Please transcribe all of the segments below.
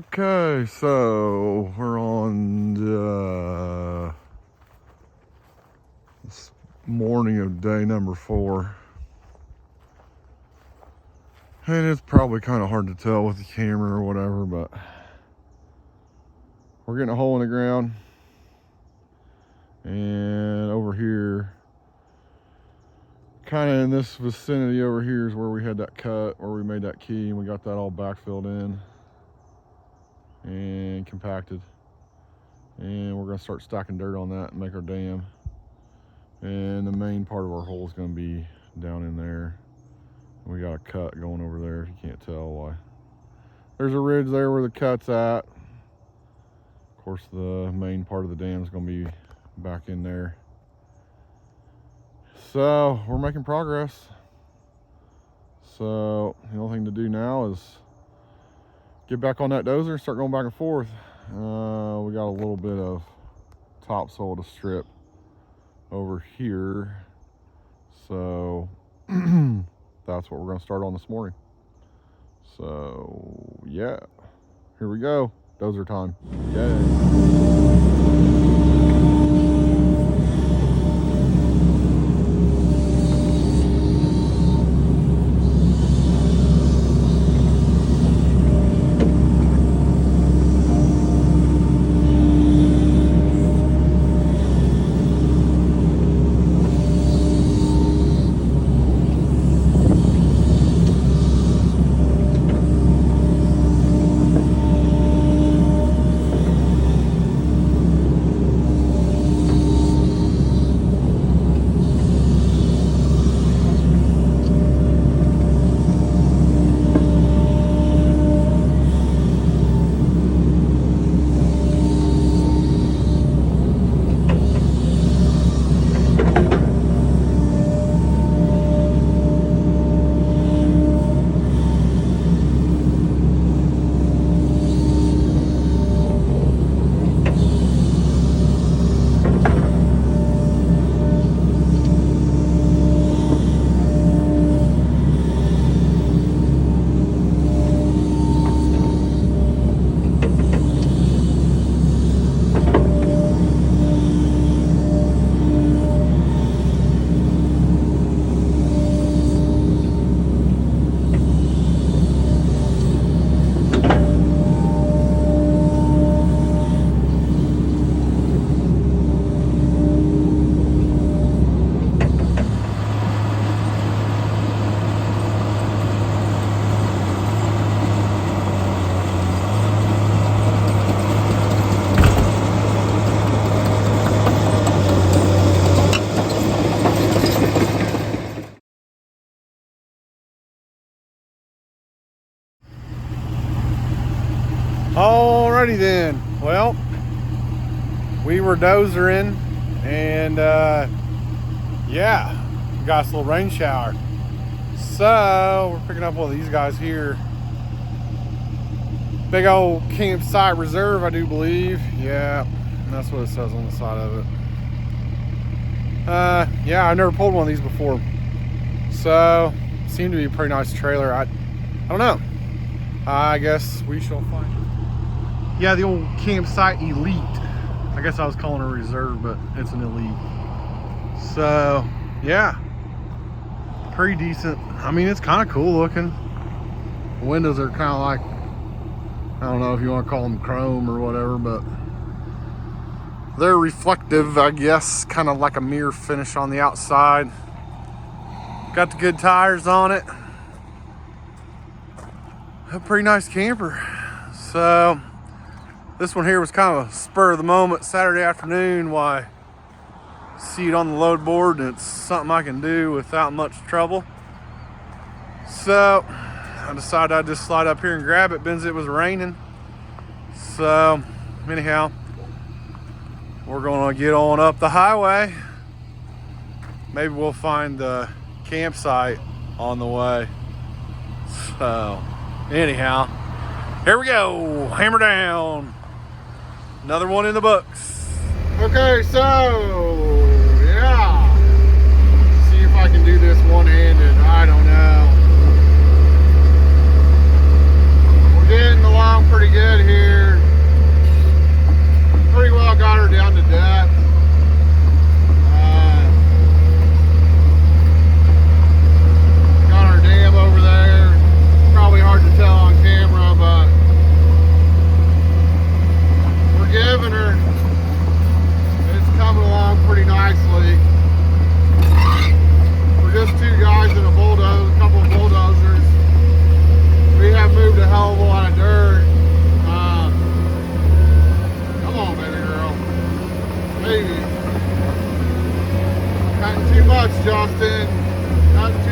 Okay, so we're on this morning of day number 4. And it's probably kind of hard to tell with the camera or whatever, but we're getting a hole in the ground. And over here, kind of in this vicinity over here is where we had that cut, where we made that key, and we got that all backfilled in and compacted. And we're going to start stacking dirt on that and make our dam. And the main part of our hole is going to be down in there. We got a cut going over there, if you can't tell why. There's a ridge there where the cut's at. Of course, the main part of the dam is going to be back in there. So we're making progress. So the only thing to do now is get back on that dozer and start going back and forth. We got a little bit of topsoil to strip over here, so that's what we're going to start on this morning. So yeah, here we go. Dozer time. Yay. Alrighty then, well, we were dozering and yeah, we got us a little rain shower. So we're picking up one of these guys here. Big old campsite reserve, I do believe. Yeah, that's what it says on the side of it. Yeah, I've never pulled one of these before. So seemed to be a pretty nice trailer. I don't know. I guess we shall find it. Yeah, the old campsite elite. I guess I was calling it a reserve, but it's an elite. So yeah, pretty decent. I mean, it's kind of cool looking. The windows are kind of like, I don't know if you want to call them chrome or whatever, but they're reflective, I guess, kind of like a mirror finish on the outside. Got the good tires on it. A pretty nice camper. So this one here was kind of a spur of the moment Saturday afternoon. Why, see it on the load board, and it's something I can do without much trouble. So I decided I'd just slide up here and grab it. It was raining. So anyhow, we're gonna get on up the highway. Maybe we'll find the campsite on the way. So anyhow, here we go, hammer down. Another one in the books. Okay, so yeah, see if I can do this one-handed. I don't know. We're getting along pretty good here.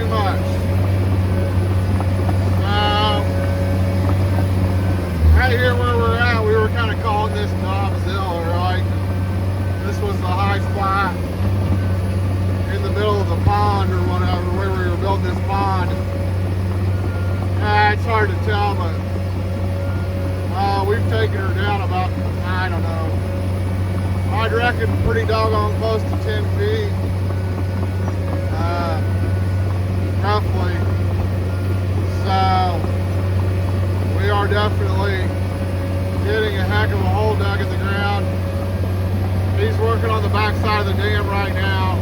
too much. Right here where we're at, we were kind of calling this Dobbs Hill, right? This was the high spot in the middle of the pond or whatever, where we were building this pond. It's hard to tell, but we've taken her down about, I don't know, I'd reckon pretty doggone close to 10 feet. Roughly. So we are definitely getting a heck of a hole dug in the ground. He's working on the back side of the dam right now.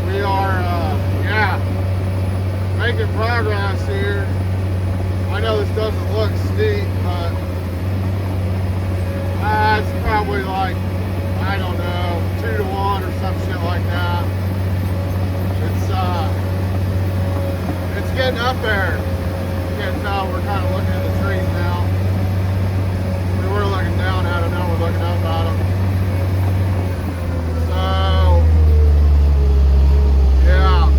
We are, yeah, making progress here. I know this doesn't look steep, but it's probably like, I don't know, 2 to 1 or some shit like that. It's getting up there. You can't tell, we're kind of looking at the trees now. We were looking down at them, now we're looking up at them. So, yeah,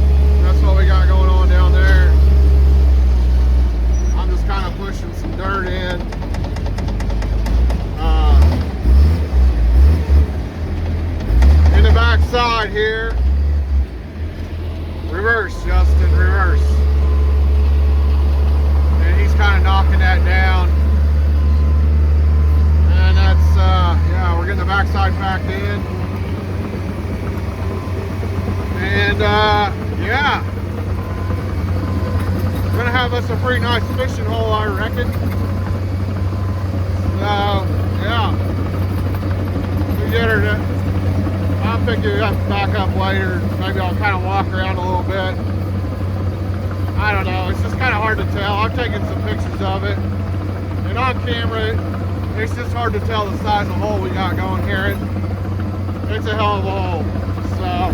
that's what we got going on down there. I'm just kind of pushing some dirt in. In the back side here. Reverse, Justin, reverse. And he's kind of knocking that down. And that's, yeah, we're getting the backside packed in. And, yeah. We're gonna have us a pretty nice fishing hole, I reckon. So, yeah. We get her to, I'll pick you up, back up later. Maybe I'll kind of walk around a little bit. I don't know. It's just kind of hard to tell. I've taken some pictures of it. And on camera, it's just hard to tell the size of the hole we got going here. It's a hell of a hole. So,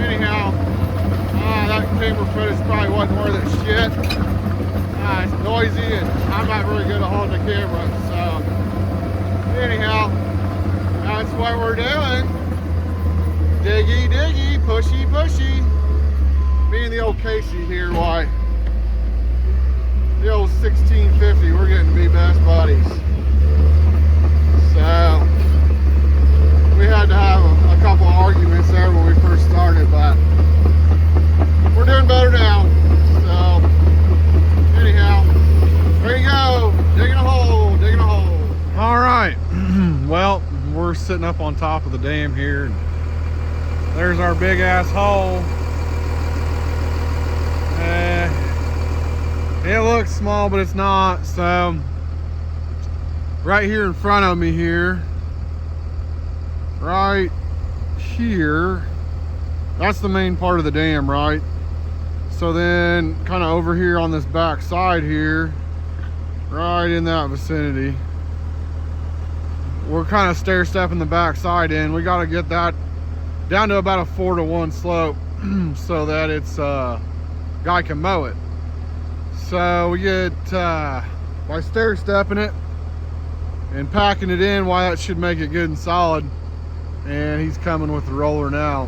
anyhow, that camera footage probably wasn't worth it shit. It's noisy and I'm not really good at holding the camera. So, anyhow, that's what we're doing. Diggy, diggy, pushy, pushy. Me and the old Casey here, why? The old 1650, we're getting to be best buddies. So, we had to have a couple of arguments there when we first started, but we're doing better now. So, anyhow, there you go. Digging a hole, digging a hole. All right. Well, we're sitting up on top of the dam here. And there's our big ass hole. It looks small, but it's not. So, right here in front of me here, right here, that's the main part of the dam, right? So then, kind of over here on this back side here, right in that vicinity, we're kind of stair stepping the back side in. We got to get that down to about a 4 to 1 slope so that it's guy can mow it. So we get by stair stepping it and packing it in, why that should make it good and solid. And he's coming with the roller now.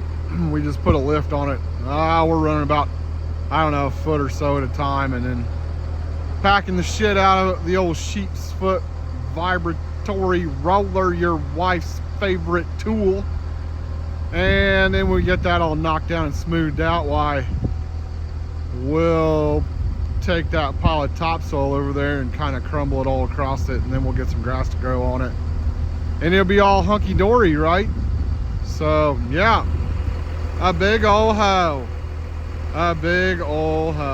We just put a lift on it. We're running about, I don't know, a foot or so at a time, and then packing the shit out of the old sheep's foot vibratory roller, your wife's favorite tool. And then we get that all knocked down and smoothed out, why we'll take that pile of topsoil over there and kind of crumble it all across it, and then we'll get some grass to grow on it, and it'll be all hunky-dory, right? So yeah, a big old hoe, a big old hoe.